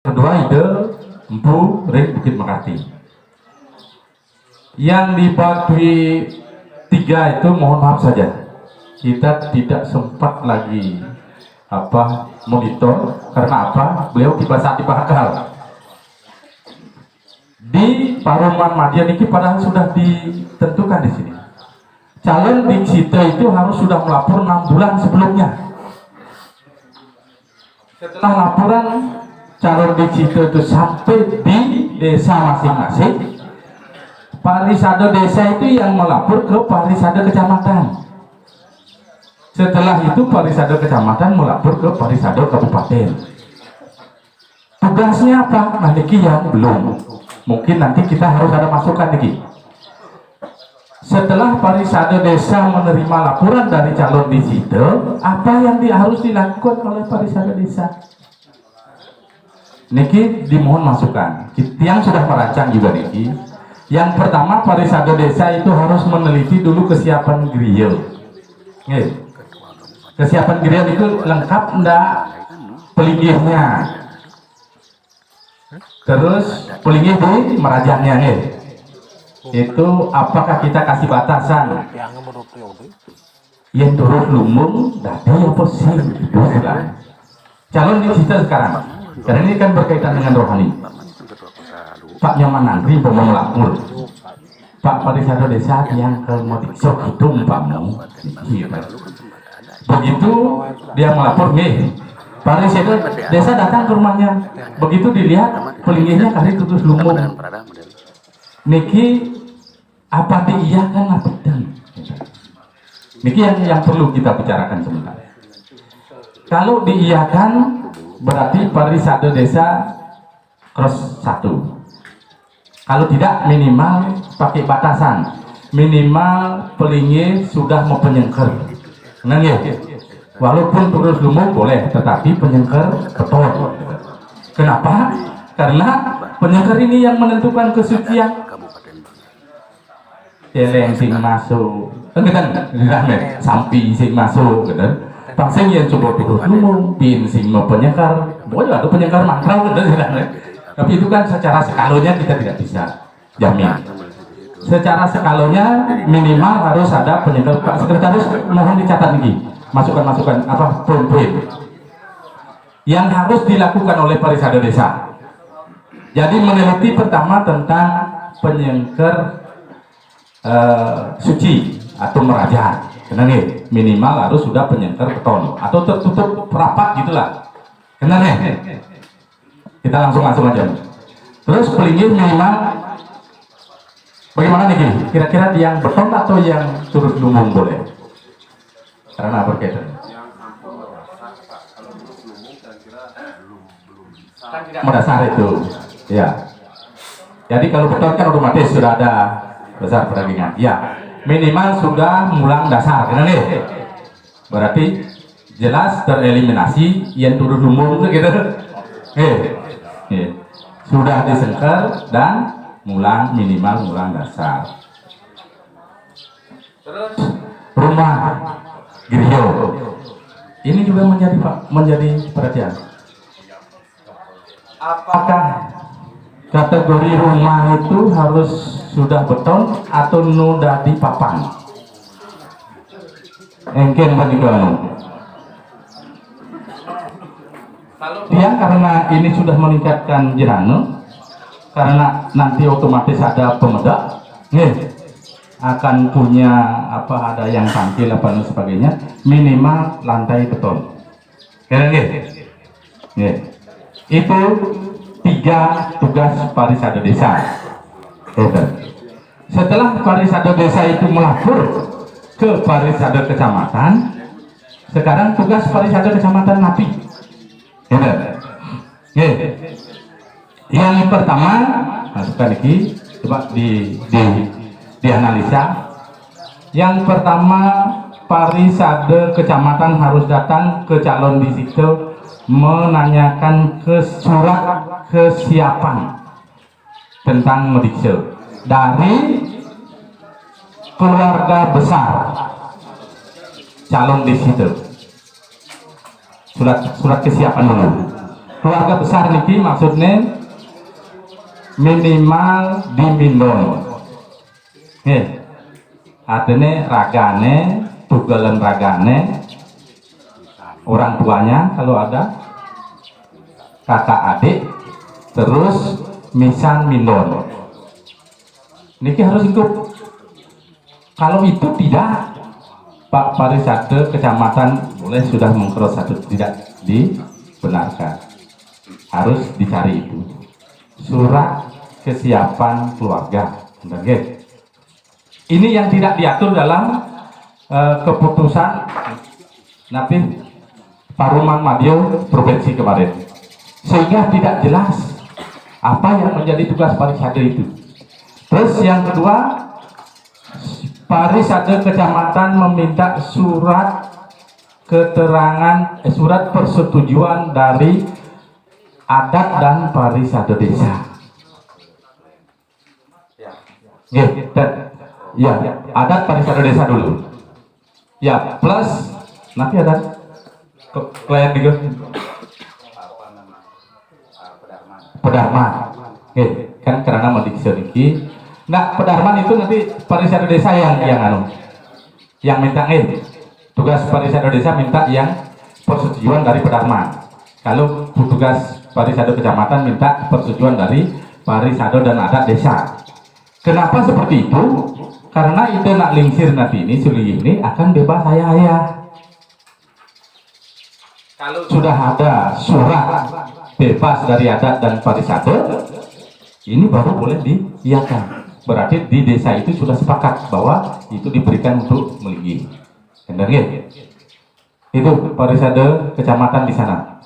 Kedua ide Empu Ring Bukit Mekati. Yang di Baduy 3 itu mohon maaf saja, kita tidak sempat lagi monitor karena beliau tiba saat dibakar. Di Paruman Madian ini padahal sudah ditentukan di sini. Calon di situ itu harus sudah melapor 6 bulan sebelumnya. Setelah laporan calon di situ itu sampai di desa masing-masing, Parisade desa itu yang melapor ke Parisade kecamatan. Setelah itu Parisade kecamatan melapor ke Parisade kabupaten. Tugasnya apa? Nah, niki yang belum. Mungkin nanti kita harus ada masukan niki. Setelah Parisade desa menerima laporan dari calon di situ, apa yang harus dilakukan oleh Parisade desa? Niki dimohon masukan. Yang sudah merancang juga niki. Yang pertama, Parisade desa itu harus meneliti dulu kesiapan griel. Kesiapan griel itu lengkap enggak pelinggihnya, terus pelinggih di merajangnya itu apakah kita kasih batasan yang turun lumung dadi apa sih gitu kan. Calon di situ sekarang karena ini kan berkaitan dengan rohani. Pak Nyoman Andri mau melapor Pak Parisade desa yang ke Modikso Kidung Pak Mu. Begitu dia melapor nih, Parisade desa datang ke rumahnya. Begitu dilihat pelinggihnya kali tutus lumung. Niki apa diiyakan apa tidak? Niki yang perlu kita bicarakan sebentar. Kalau diiyakan berarti Parisade desa cross 1. Kalau tidak minimal pakai batasan, minimal pelinggih sudah mau penyengker. Nah, walaupun terus lumung boleh, tetapi penyengker betul. Kenapa? Karena penyengker ini yang menentukan kesucian. Celeng sing masuk, sampi sing masuk, bener. Pangsing yang coba terus lumung, pin sing mau penyengker, boleh ada penyengker mangkral, bener. Tapi itu kan secara skalanya kita tidak bisa jamin. Secara skalanya minimal harus ada penyengkel. Pak Sekretaris mohon dicatat lagi masukan-masukan poin-poin yang harus dilakukan oleh Parisade desa. Jadi meneliti pertama tentang penyengker suci atau merajat. Kenal nih, minimal harus sudah penyengker beton atau tertutup rapat gitulah. Kenal nih. Kita langsung aja. Terus pelinggih minimal bagaimana nih? Kira-kira yang beton atau yang turut lumung boleh? Karena berkaitan. Mendasar itu, ya. Jadi kalau beton kan otomatis sudah ada besar peragingan. Ya, minimal sudah mulang dasar, kan nih? Berarti jelas tereliminasi yang turut lumung gitu. Sudah disengker dan minimal mulang dasar. Terus rumah griyo ini juga menjadi perhatian. Apakah kategori rumah itu harus sudah beton atau nuda di papan? Engken bagi kamu. Dia karena ini sudah meningkatkan jerane, karena nanti otomatis ada pemedak, akan punya ada yang tampil dan sebagainya, minimal lantai beton. Itu 3 tugas Parisade desa. Setelah Parisade desa itu melapor ke Parisade kecamatan, sekarang tugas Parisade kecamatan napi. Yang pertama, masukkan lagi, coba dianalisa. Yang pertama, Parisade kecamatan harus datang ke calon di situ menanyakan surat kesiapan tentang medikse dari keluarga besar calon di situ. Surat kesiapan dulu. keluarga besar niki maksudnya minimal di Mindon. Artinya ragane, tugalan ragane, orang tuanya kalau ada, kakak adik, terus misan Mindon. Niki harus ikut. Kalau itu tidak, Pak Parisade Kecamatan boleh sudah mengcross satu, tidak dibenarkan. Harus dicari itu surat kesiapan keluarga. Ini yang tidak diatur dalam keputusan Napi Paruman Madiun Provinsi kemarin, sehingga tidak jelas apa yang menjadi tugas Parisade itu. Terus yang kedua, Parisade Kecamatan meminta surat keterangan, surat persetujuan dari adat dan Parisade desa. Ya, adat Parisade desa dulu. Ya, plus nanti ada klien juga pedarman. Kan karena mendikse niki. Nah, pedarman itu nanti Parisade desa yang minta tugas Parisade desa minta yang persetujuan dari pedarman. Kalau tugas Parisade Kecamatan minta persetujuan dari Parisade dan adat desa. Kenapa seperti itu? Karena itu nak lingsir nanti ini suli ini akan bebas ayah. Kalau sudah ada surat bebas dari adat dan Parisade, ini baru boleh diiakan. Berarti di desa itu sudah sepakat bahwa itu diberikan untuk melinggi. Itu Parisade Kecamatan di sana.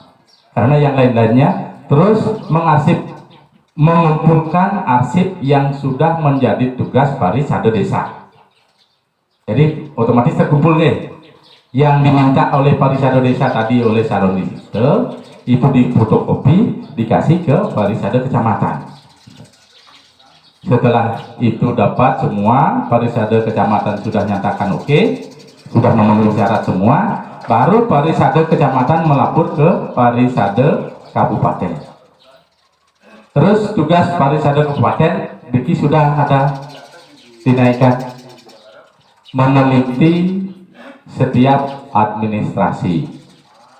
Karena yang lain-lainnya terus mengumpulkan arsip yang sudah menjadi tugas Parisade desa. Jadi otomatis terkumpul nih. Yang diminta oleh Parisade desa tadi oleh Salon itu difotokopi dikasih ke Parisade Kecamatan. Setelah itu dapat semua, Parisade Kecamatan sudah nyatakan oke, sudah memenuhi syarat semua, baru Parisade Kecamatan melapor ke Parisade Kabupaten. Terus tugas Parisade Kabupaten Diki sudah ada dinaikkan meneliti setiap administrasi,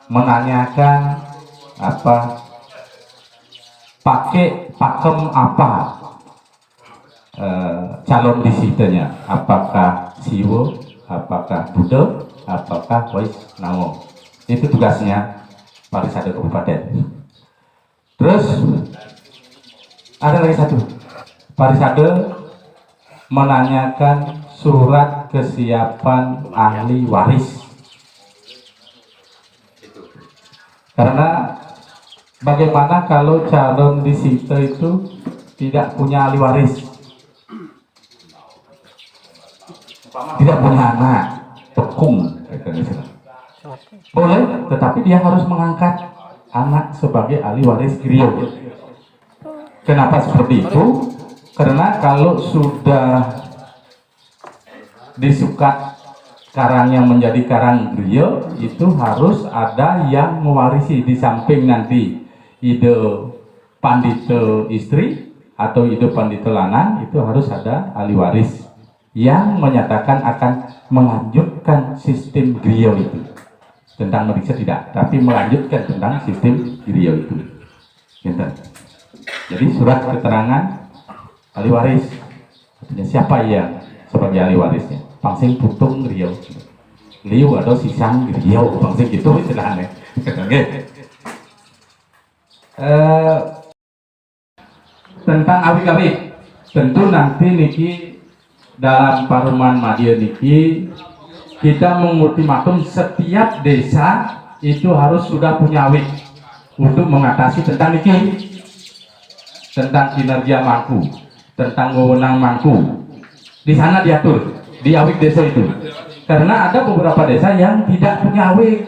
menanyakan apa pakai pakem apa calon disitenya, apakah siwo, apakah budo, apakah wais nawo. Itu tugasnya Parisade Kabupaten. Terus ada lagi satu, Parisade menanyakan surat kesiapan ahli waris. Karena bagaimana kalau calon disita itu tidak punya ahli waris, tidak punya anak, tekung, boleh, tetapi dia harus mengangkat anak sebagai ahli waris griyo. Kenapa seperti itu? Karena kalau sudah disukat karangnya menjadi karang griyo, itu harus ada yang mewarisi. Di samping nanti ide pandita istri atau ide pandita lanang, itu harus ada ahli waris yang menyatakan akan melanjutkan sistem griyo itu. Tentang meriksa tidak, tapi melanjutkan tentang sistem griyo itu. Gitu. Jadi surat keterangan ahli waris, artinya siapa yang sebagai ahli warisnya? Pangsing putung griyo, liu atau sisang griyo, pangsing gitu istilahnya. Tentang awik-awik, tentu nanti niki dalam Paruman Madiun niki kita mengultimatum setiap desa itu harus sudah punya awik untuk mengatasi tentang niki, tentang kinerja mangku, tentang wewenang mangku. Di sana diatur di awik desa itu. Karena ada beberapa desa yang tidak punya awik.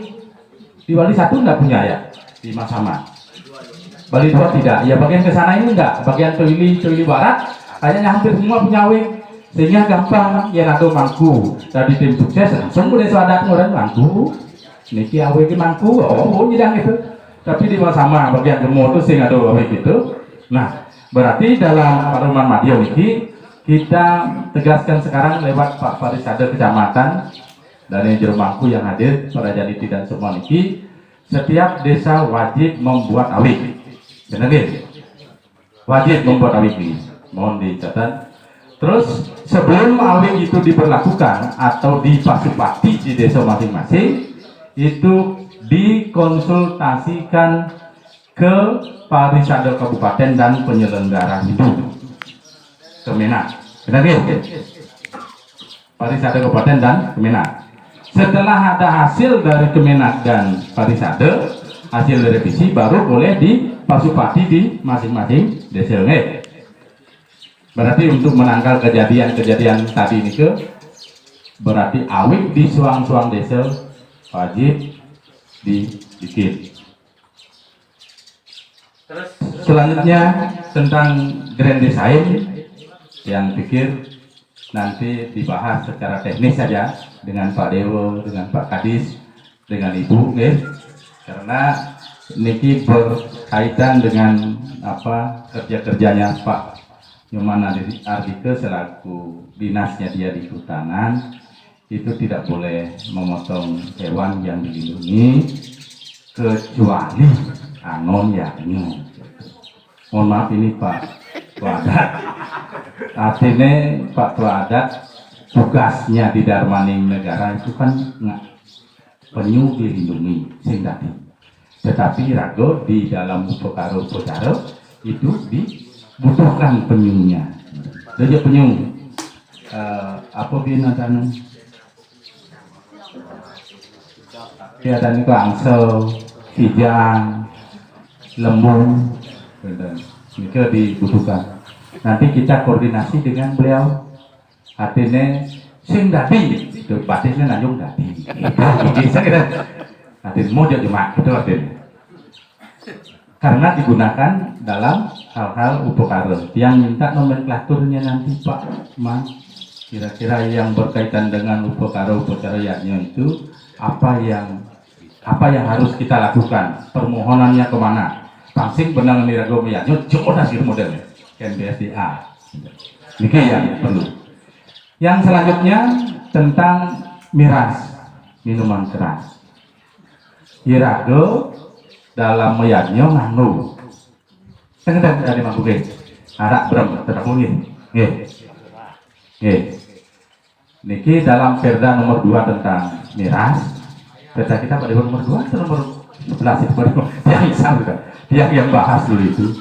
Di Bali 1 tidak punya ya, di Masama. Bali 2 tidak. Ya bagian ke sana ini enggak. Bagian Toili Barat kayaknya hampir semua punya awik. Sehingga gampang ya nado mangku. Tadi tim sukses langsung boleh adat orang mangku. Niki awik mangku. Oh, nyidang itu. tapi di sama bagian gemuk itu sing ada gitu. Nah, berarti dalam Paruman Madya ini kita tegaskan sekarang lewat Pak Parisade Kecamatan dari Jero Mangku yang hadir, para janiti dan semua niki, setiap desa wajib membuat awik. Benar ya? Wajib membuat awik ini. Mohon dicatat. Terus sebelum awik itu diberlakukan atau dipasupati di desa masing-masing, itu dikonsultasikan ke Parisade Kabupaten dan penyelenggara hidup Kemenak. Benar ya? Parisade Kabupaten dan Kemenak. Setelah ada hasil dari Kemenak dan Parisade, hasil revisi baru boleh dipasupati di masing-masing desa. Berarti untuk menangkal kejadian-kejadian tadi ini berarti awik di suang-suang desa wajib dibikin. Terus selanjutnya tentang grand design yang pikir nanti dibahas secara teknis saja dengan Pak Dewo, dengan Pak Kadis, dengan Ibu, karena niki berkaitan dengan apa kerja-kerjanya Pak Nyoman Ardike selaku dinasnya dia di kehutanan. Itu tidak boleh memotong hewan yang dilindungi kecuali anon yakni. Mohon maaf ini Pak Tua Adat. Artinya Pak Tua Adat tugasnya di Darmaning Negara itu kan penyu dilindungi sing tadi. Tetapi rago di dalam upekaro itu dibutuhkan penyunya. Jadi penyu apa binatang? Ya dan itu angsel, kijang, lembu, itu dibutuhkan. Nanti kita koordinasi dengan beliau. Artinya sing dadi, itu batisnya nanjung dadi. Bisa kita. Artinya mau jadi mak itu artinya. Karena digunakan dalam hal-hal upekara. Yang minta nomenklaturnya nanti Pak Mas. Kira-kira yang berkaitan dengan upekara yaknya itu apa yang harus kita lakukan, permohonannya kemana, pangsing benang nirago meyaknya cukup hasil modelnya KNBSDA. Ini yang perlu. Yang selanjutnya tentang miras minuman keras. Irago dalam meyaknya nganu tengah dari mampu arak berem tetap mungkin niki dalam Perda nomor 2 tentang miras. Perda kita pada nomor 2 atau nomor 11 itu baru yang sama yang bahas dulu itu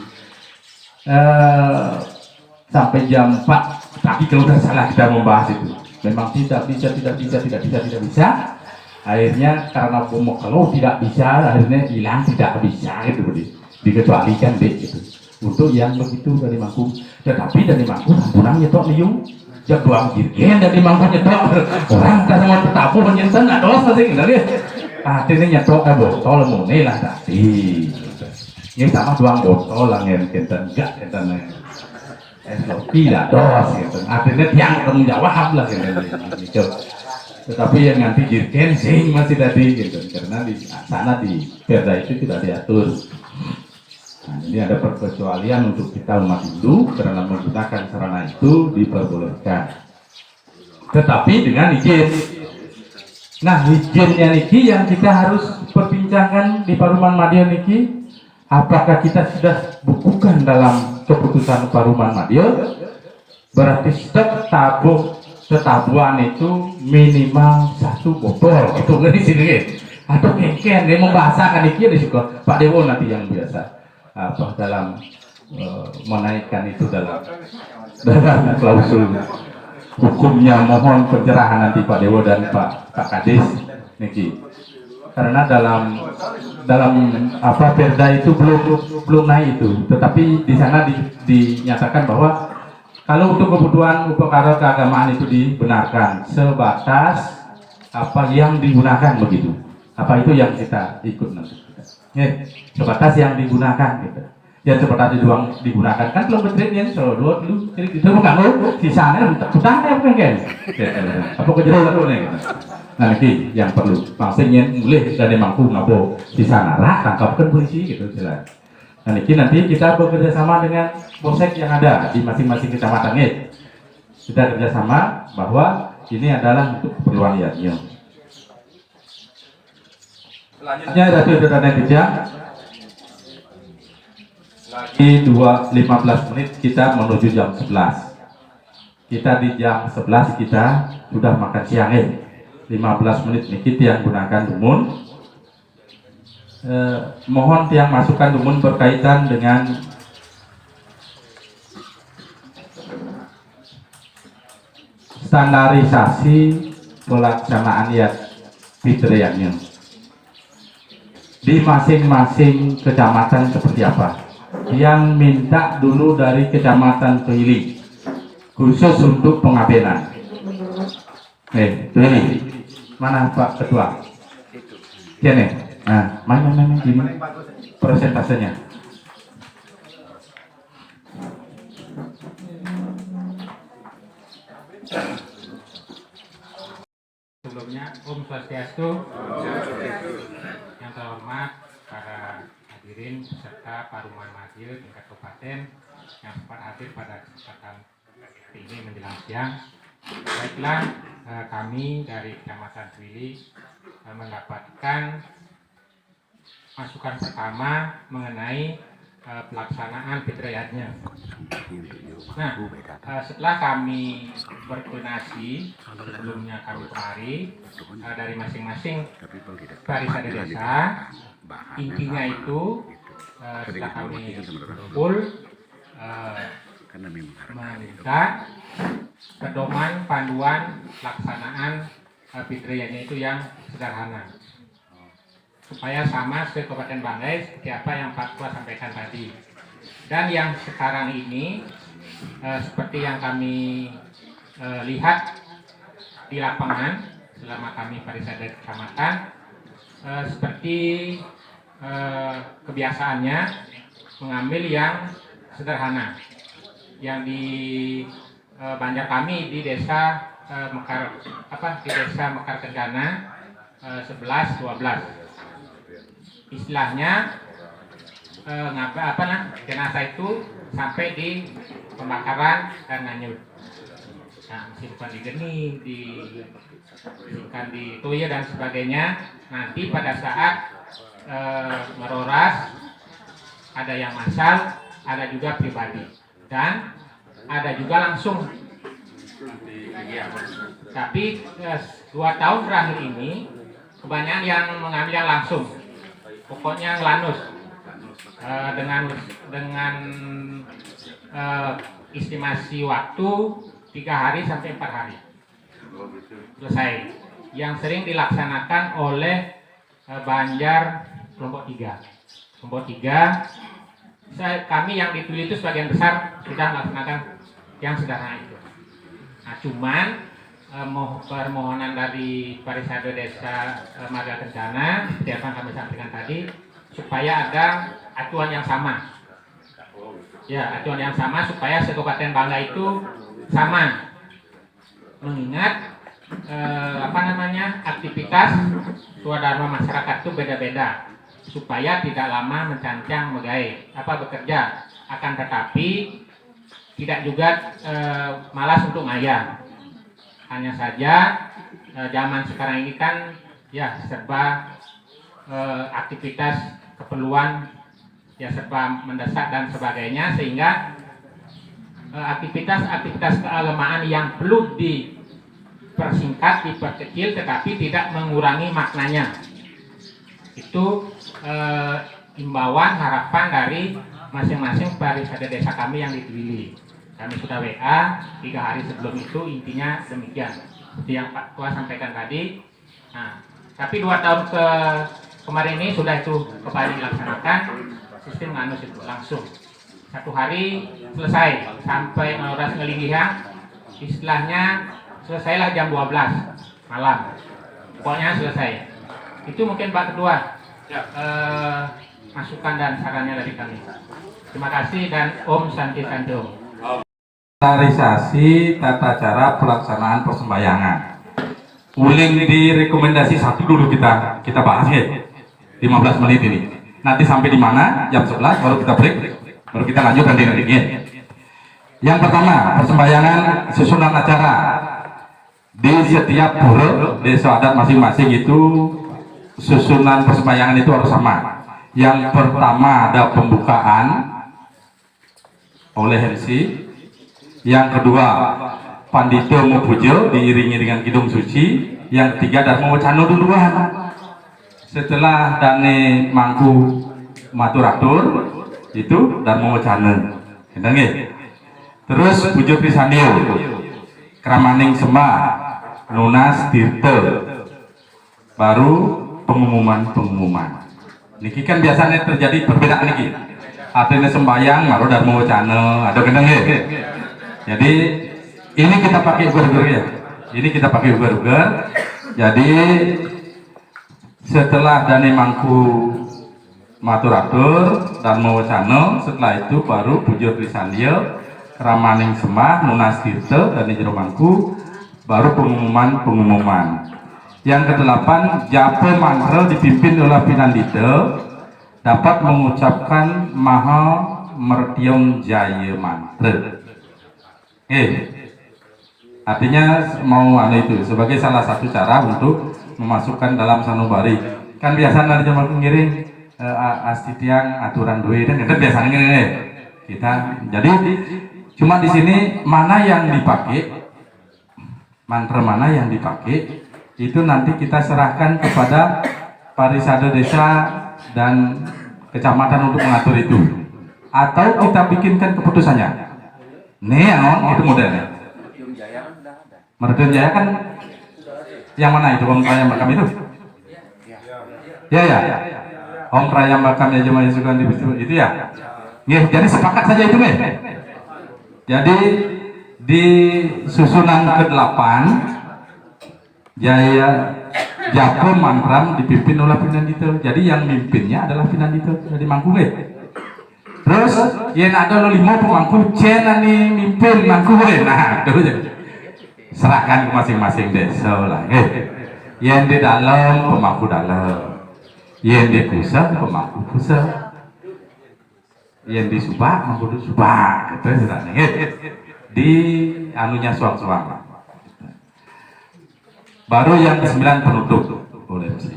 sampai jam 4 pagi kalau tidak salah kita membahas itu. Memang tidak bisa. Akhirnya karena kalau tidak bisa akhirnya hilang tidak bisa gitu dikecualikan gitu. Untuk yang begitu dari Mangku, tetapi dari Mangku rampunang nyetok liung jak doang jirgen dari Mangku nyetok orang kan sama tetapu penyentan ados masing dari akhirnya nyetok botol mune lah tadi ini sama doang botol lah ngenten enggak enten kopi lah dos gitu akhirnya tiang tanggung jawab lah gitu. Tetapi yang nanti jirgen sing masih tadi gitu karena di sana di Perda itu tidak diatur. Nah, ini ada perkecualian untuk kita umat Hindu karena menggunakan sarana itu diperbolehkan. Tetapi dengan izin. Nah, izinnya niki yang kita harus perbincangkan di Paruman Madya niki, apakah kita sudah bukukan dalam keputusan Paruman Madya? Berarti setabuan itu minimal 1 botol itu kan di sini atau kengken dia membahasakan niki di situ Pak Dewo nanti yang biasa. Apa dalam menaikkan itu dalam klausul hukumnya mohon pencerahan nanti Pak Dewo dan Pak Kadis niki karena dalam apa Perda itu belum naik itu tetapi di sana dinyatakan bahwa kalau untuk kebutuhan upekara keagamaan itu dibenarkan sebatas apa yang digunakan begitu apa itu yang kita ikut nanti. Sebatas yang digunakan gitu. Ya sebatas doang digunakan kan belum betulnya dua dulu itu bukan lo sisanya utangnya bukan kan? Apa kejadian dulu nih? Nah ini yang perlu maksudnya boleh dan mampu ngabo di sana lah tangkapkan polisi gitu jelas. Nah ini nanti kita bekerja sama dengan polsek yang ada di masing-masing kecamatan kita kerjasama bahwa ini adalah untuk keperluan Yatnya. Selanjutnya dari saudara netizen lagi 15 menit kita menuju jam 11. Kita di jam 11 kita sudah makan siang 15 menit nih kita yang gunakan dumun. Mohon yang masukkan dumun berkaitan dengan standarisasi pelaksanaan fitriannya di masing-masing kecamatan seperti apa. Yang minta dulu dari kecamatan Keiling khusus untuk pengabenan. Itu ini mana Pak Ketua? Ini. Nah, mana gimana persentasenya? Sebelumnya Om Swastiastu. Yang terhormat para hadirin serta Paruman Masjid tingkat kabupaten yang sempat hadir pada kesempatan ini menjelang siang. Baiklah, kami dari Kecamatan Twili mendapatkan masukan pertama mengenai pelaksanaan fitriatnya. Nah, setelah kami berkoordinasi sebelumnya kami kemari dari masing-masing barisan desa, intinya itu setelah kami kumpul meminta pedoman panduan pelaksanaan fitriatnya itu yang sederhana supaya sama Kabupaten Banggai seperti apa yang Pak Ketua sampaikan tadi. Dan yang sekarang ini seperti yang kami lihat di lapangan selama kami Parisada Kecamatan, seperti kebiasaannya mengambil yang sederhana. Yang di Banjar kami di desa Mekar Kencana 11-12. Istilahnya jenazah itu sampai di pembakaran dan nganyut. Nah, simpan di geni, disimpan di toya dan sebagainya. Nanti pada saat meroras ada yang massal, ada juga pribadi, dan ada juga langsung. Tapi 2 tahun terakhir ini kebanyakan yang mengambil yang langsung. Pokoknya ngelanus dengan estimasi waktu 3 hari sampai 4 hari selesai. Yang sering dilaksanakan oleh Banjar kelompok 3. Kelompok 3, kami yang dipilih itu sebagian besar sudah melaksanakan yang sederhana itu. Nah, cuman permohonan dari Parisada Desa Marga Kencana seperti apa yang kami sampaikan tadi, supaya ada acuan yang sama. Ya, acuan yang sama supaya Kabupaten Banggai itu sama. Mengingat aktivitas swadharma masyarakat itu beda-beda, supaya tidak lama mencancang bekerja, akan tetapi tidak juga malas untuk ngayah. Hanya saja zaman sekarang ini kan ya serba aktivitas keperluan ya serba mendesak dan sebagainya, sehingga aktivitas keagamaan yang perlu dipersingkat, diperkecil, tetapi tidak mengurangi maknanya. Itu imbauan harapan dari masing-masing parisada desa kami yang dipilih. Kami sudah WA 3 hari sebelum itu, intinya demikian seperti yang Pak Ketua sampaikan tadi. Nah, tapi 2 tahun kemarin ini sudah itu kembali dilaksanakan sistem nganus itu langsung 1 hari selesai sampai meroras ngelinggihan, istilahnya selesailah jam 12 malam, pokoknya selesai. Itu mungkin Pak Ketua masukan dan sarannya dari kami. Terima kasih dan Om Santi Sanjung. Standarisasi tata cara pelaksanaan persembahyangan. Ulin di rekomendasi 1 dulu kita bahas ya. 15 menit ini. Nanti sampai di mana? Jam 11 baru kita break. Baru kita lanjut nanti ya. Yang pertama, persembahyangan susunan acara. Di setiap pura desa adat masing-masing itu susunan persembahyangan itu harus sama. Yang pertama ada pembukaan oleh MC. Yang kedua, Pandito Mupujo diiringi dengan kidung suci. Yang ketiga, Darmo Wacano duluan. Setelah Dane Mangku Maturatur itu Darmo Wacano. Terus Pujo Krisanio, Kramaning Sembah, Nunas Tirte, baru pengumuman. Niki kan biasanya terjadi perbedaan niki. Artinya sembayang, baru Darmo Wacano, ada gendeng ya. Jadi ini kita pakai ugar-ugar ya. Ini kita pakai ugar-ugar. Jadi setelah Dane Mangku Maturatur, Darmo Wacano, setelah itu baru Pujo Krisanio, Kramaning Sembah, Nunas Tirte, dan Jero Mangku, baru pengumuman. Yang ke-8, Jape Mantra dipimpin oleh Pinandite dapat mengucapkan Maha Mertiong Jaya Mantra. Artinya mau itu sebagai salah satu cara untuk memasukkan dalam sanubari. Kan biasa dari zaman ngiring astitiang aturan duit dan kita biasanya ngene kita. Jadi cuma di sini mana yang dipakai, mantra mana yang dipakai, itu nanti kita serahkan kepada Parisade Desa dan Kecamatan untuk mengatur itu. Atau kita bikinkan keputusannya. Nih, itu modelnya. Merdium Jaya kan yang mana itu Om Prayambakam itu? Ya. Om Prayambakam ya Jemaah Sukan itu ya. Jadi sepakat saja itu nih. Jadi di susunan ke-8 Jaya Japo Mantram dipimpin oleh Pinandito. Jadi yang mimpinnya adalah Pinandito dari Mangku. Terus yang ada 5 pemangku cena nih mimpin Mangku. Nah, itu aja. Serahkan ke masing-masing desa lah. Yang di dalam pemangku dalam. Yang di pusat pemangku pusat. Yang di Subak pemangku Subak. Itu serahnya. Di anunya suang-suang. Baru yang ke-9 penutup oleh MC.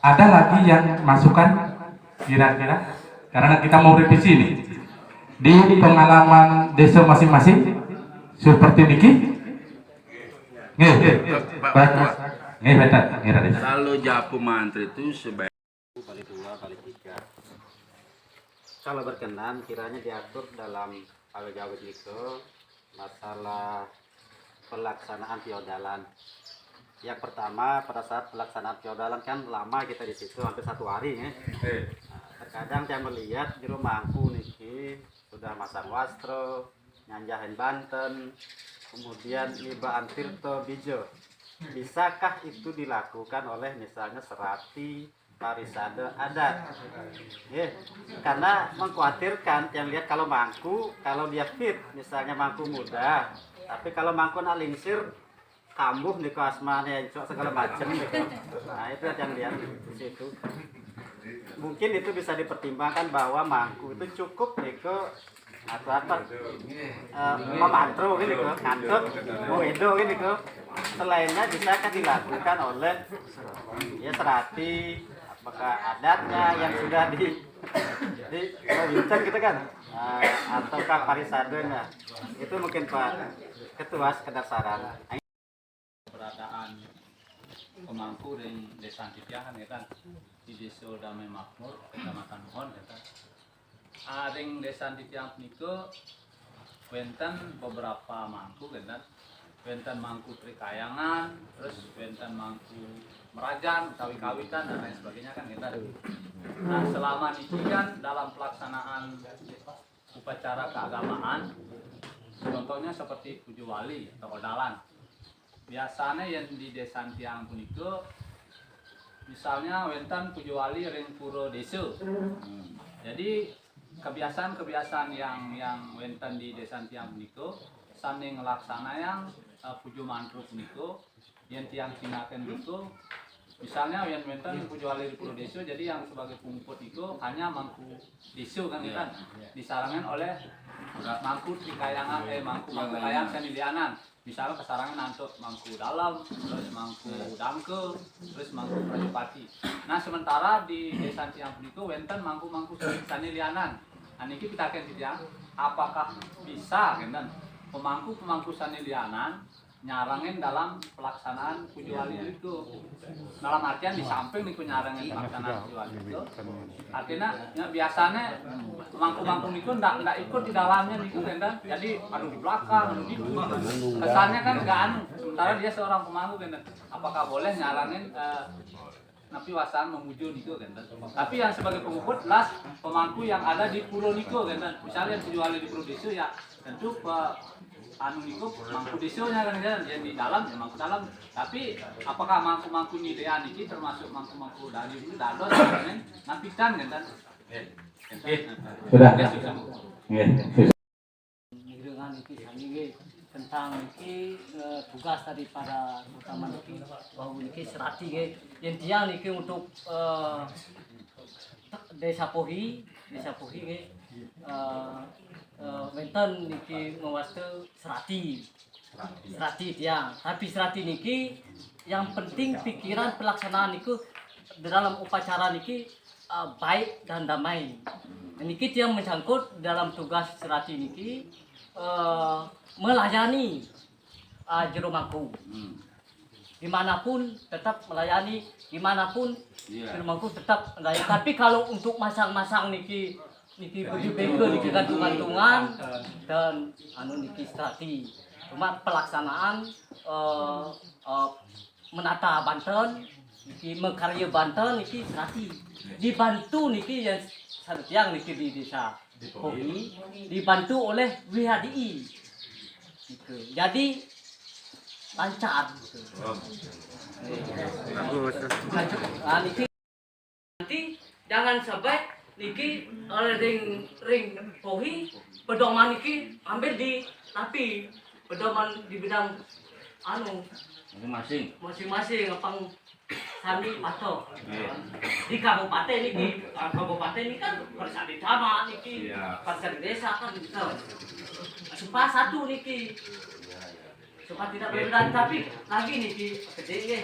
Ada lagi yang masukan kira-kira? Karena kita mau revisi nih. Di pengalaman desa masing-masing seperti niki. Kalau Japu Mantri itu sebaik kali 2 kali 3. Kalau berkenan kiranya diatur dalam awet-awet itu masalah pelaksanaan feodalan. Yang pertama, pada saat pelaksanaan feodalan kan lama kita di situ hampir 1 hari ya. Terkadang saya melihat di Mangku niki sudah masang wastro, nyanjahin Banten, kemudian libaan Tirto Bijo. Bisakah itu dilakukan oleh misalnya Serati Parisade adat? Karena mengkhawatirkan yang lihat kalau Mangku, kalau dia fit, misalnya Mangku muda, tapi kalau Mangku nalingsir kambuh nih asmanya segala macam gitu. Nah itu yang lihat di situ. Mungkin itu bisa dipertimbangkan bahwa Mangku itu cukup nih ke apa memantro gini ke ngantuk moedo gini ke selainnya bisa kan dilakukan oleh ya Serati apakah adatnya yang sudah di Wincen gitu kan ataukah Parisadenya itu mungkin Pak Ketua sekedar saran. Keberadaan pemangku di desa Titiahan ya kan di desa Damai Makmur Kecamatan Hon ya kan ring desa Titiahan niku wenten beberapa mangku kan wenten mangku Trikayangan terus wenten mangku Merajan kawi-kawitan dan lain sebagainya kan kita. Nah selama itu kan dalam pelaksanaan upacara keagamaan contohnya seperti puju wali atau odalan biasanya yang di desa Tiang puniko misalnya wenten puju wali ring puro desa jadi kebiasaan yang wenten di desa Tiang puniko sambil ngelaksana yang pujo mantruk niku yang tiang cinaken niku misalnya yang menten pujo alih di Pulau Deso, jadi yang sebagai pungput itu hanya mangku deso kan kita disarangan oleh mangku trikayangan mangku kayang sanilianan. Misalnya kesarangan nantuk mangku dalam, terus mangku dangke, terus mangku prajopati. Nah sementara di desa tiang niku wenten mangku sanilianan. Nah niki kita akan titiang apakah bisa kan pemangku sanilianan nyarangin dalam pelaksanaan pujo alih itu, dalam artian di samping niku nyarangin pelaksanaan pujo alih itu, artinya ya, biasanya mangku niku ndak ikut di dalamnya niku kan, jadi anu di belakang, anu di kesannya kan nggak anu, sementara dia seorang pemangku kan, apakah boleh nyarangin napi wasan memuju niku kan, tapi yang sebagai pengikut las pemangku yang ada di pulau niku kan, misalnya pujo alih di Pulau Deso ya tentu anu niku mangku desonya kan yang di dalam ya mangku dalam, tapi apakah mangku nyidean iki termasuk mangku dari itu dados kan napitan kan Sudah. dengan iki sandi tentang iki tugas daripada utama iki bahwa iki serati ge yang tiang iki untuk desa Pohi ge wenten niki ngawaste serati tiang, tapi serati niki yang penting pikiran pelaksanaan niku dalam upacara niki baik dan damai. Niki tiang menyangkut dalam tugas serati niki melayani jero mangku. Dimanapun tetap melayani, dimanapun jero mangku tetap melayani. Tapi kalau untuk masang-masang niki baju-baju niki gantung-gantungan dan anu niki serati. Cuma pelaksanaan menata Banten, niki mekarya Banten niki serati. Dibantu niki yang tiang niki di desa Pohi dibantu oleh WHDI. Gitu. Jadi lancar gitu. Niki nanti jangan sampai niki oleh ring Pohi pedoman niki ambil di tapi pedoman di bidang anu masing-masing apang kami patok di kabupaten niki ini kan persadi sama niki persadi desa kan supaya satu niki supaya tidak berbeda, tapi lagi niki gede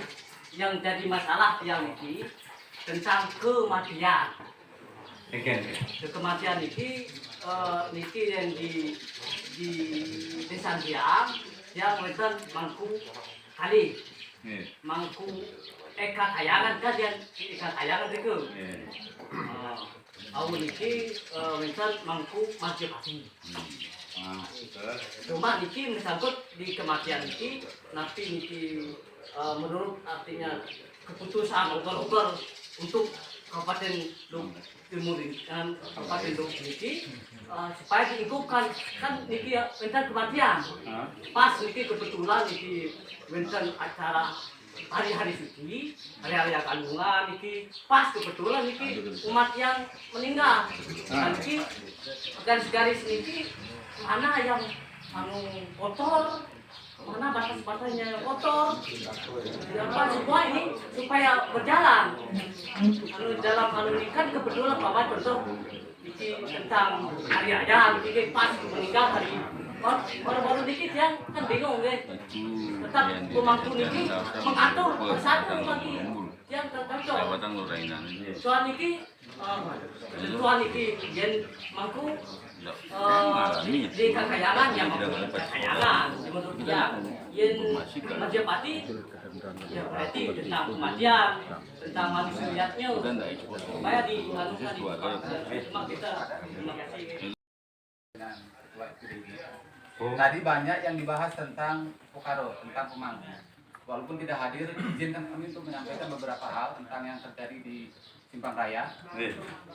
yang jadi masalah yang niki tentang kematian. Kematian niki yang di desa Tiang yang wonten mangku kali mangku eka kayangan kan yang eka kayangan itu awal niki wonten mangku Majapahit. Cuma niki menyangkut di kematian niki nanti niki menurut artinya keputusan otor untuk Kabupaten Timur dan Kabupaten Lubuk niki supaya diikutkan kan niki wonten kematian. Pas niki kebetulan niki wonten acara hari-hari suci, hari-hari kandungan niki pas kebetulan niki umat yang meninggal. Dan niki garis-garis niki mana yang anu kotor, mana batas-batasnya kotor, apa semua ini supaya berjalan. Anu dalam anu ini kan kebetulan Bapak contoh iki tentang hari raya, iki pas meninggal hari baru-baru dikit ya kan bingung guys. Tetap pemangku niki mengatur bersatu lagi yang tercocok. Soal niki yen mangku di kekayangan yang kekayangan menurut dia yen Majapahit ya berarti tentang kematian, tentang manusianya supaya dilakukan cuma kita terima kasih. Tadi banyak yang dibahas tentang Pokaro, tentang pemangku. Walaupun tidak hadir, izinkan kami untuk menyampaikan beberapa hal tentang yang terjadi di Simpang Raya.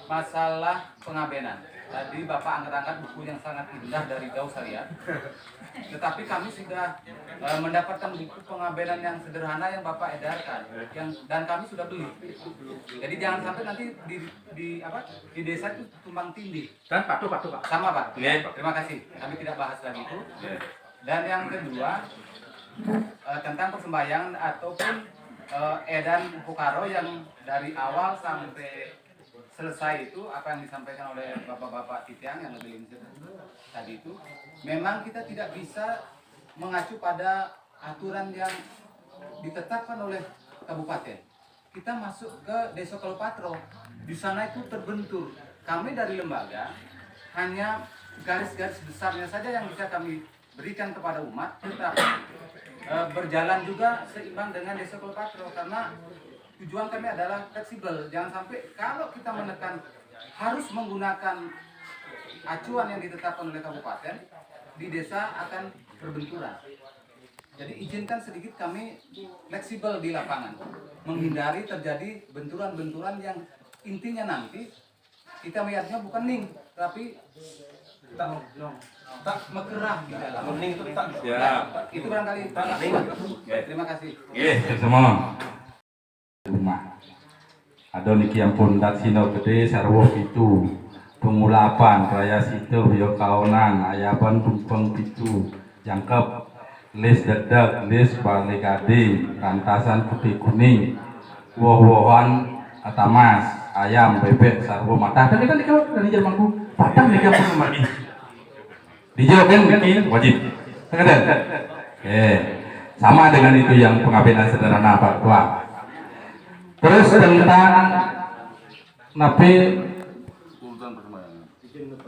Masalah pengabenan. Tadi Bapak angkat-angkat buku yang sangat indah dari jauh saya. Tetapi kami sudah mendapatkan buku pengabenan yang sederhana yang Bapak edarkan, dan kami sudah beli. Jadi jangan sampai nanti di desa itu tumpang tindih. Dan patuh Pak. Sama Pak. Terima kasih. Kami tidak bahas lagi itu. Dan yang kedua, tentang persembayangan ataupun edan Pukaro yang dari awal sampai selesai itu apa yang disampaikan oleh bapak-bapak titiang yang lebih lincir tadi itu, memang kita tidak bisa mengacu pada aturan yang ditetapkan oleh kabupaten. Kita masuk ke Desa Kalopatro, di sana itu terbentur. Kami dari lembaga hanya garis-garis besarnya saja yang bisa kami berikan kepada umat, tetapi berjalan juga seimbang dengan Desa Kalopatro, karena tujuan kami adalah fleksibel. Jangan sampai kalau kita menekan harus menggunakan acuan yang ditetapkan oleh kabupaten, di desa akan berbenturan. Jadi izinkan sedikit kami fleksibel di lapangan, menghindari terjadi benturan-benturan yang intinya nanti kita melihatnya bukan ning, tapi tak mekerah di dalam. Ning itu tak. Ya. Itu barangkali. Terima kasih. Semua. Rumah. Ada niki yang pun dat sino gede sarwo itu. Pengulapan raya situ yo kaonan ayaban tumpeng pitu jangkep lis dedak lis balikade rantasan putih kuning woh-wohan atamas ayam bebek sarwo mata tadi kan dikau dari jamanku padang nih kamu lagi dijawabkan mungkin wajib dengar sama dengan itu yang pengabenan sederhana Pak Tua. Terus tentang napi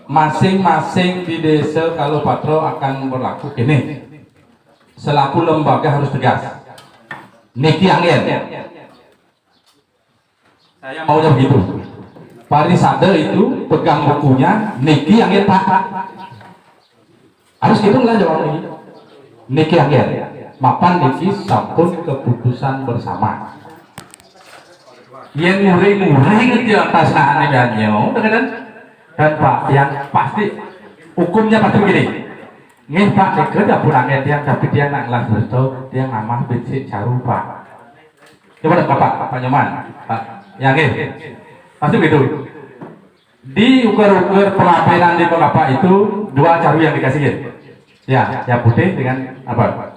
masing-masing di desa Kalopatro akan berlaku ini selaku lembaga harus tegas. Niki angin saya maunya begitu. Parisade itu pegang bukunya Niki angin Pak harus gitu nggak jawabnya Niki angin mapan Niki sampun keputusan bersama yang muring-muring di atas aneh-aneh dan Pak yang pasti hukumnya pasti begini nih Pak Nike dapur angin dia tapi dia nak ngelas resto dia ngamah bensik caru Pak coba dong Pak Nyoman Pak yang pasti begitu di ukur-ukur pelabenan di Bapak itu dua caru yang dikasih ya putih dengan apa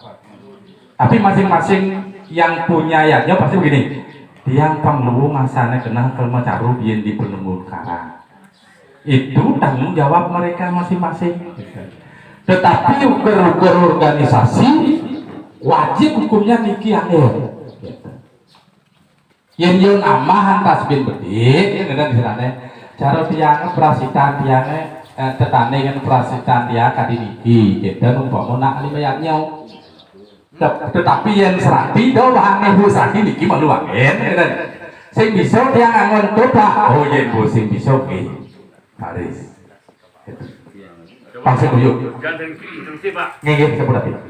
tapi masing-masing yang punya ya pasti begini yang pangluung asana kena kelma caru biar di penemu karang itu tanggung jawab mereka masing-masing. Tetapi ukur-ukur organisasi wajib hukumnya niki angin. Yang amahan tasbih bedik, kan di sana. Cara tiang prasitan tiangnya tetane kan prasitan tiang kadi niki. Kita numpang nak limayatnya. Tetapi yang serati do bahan ibu serati niki malu angin. Sing bisa tiang angon toba. Oh yang bu sing bisa Haris. Pasir buyuk. Gandeng instruksi Pak. Nggih, sepuluh.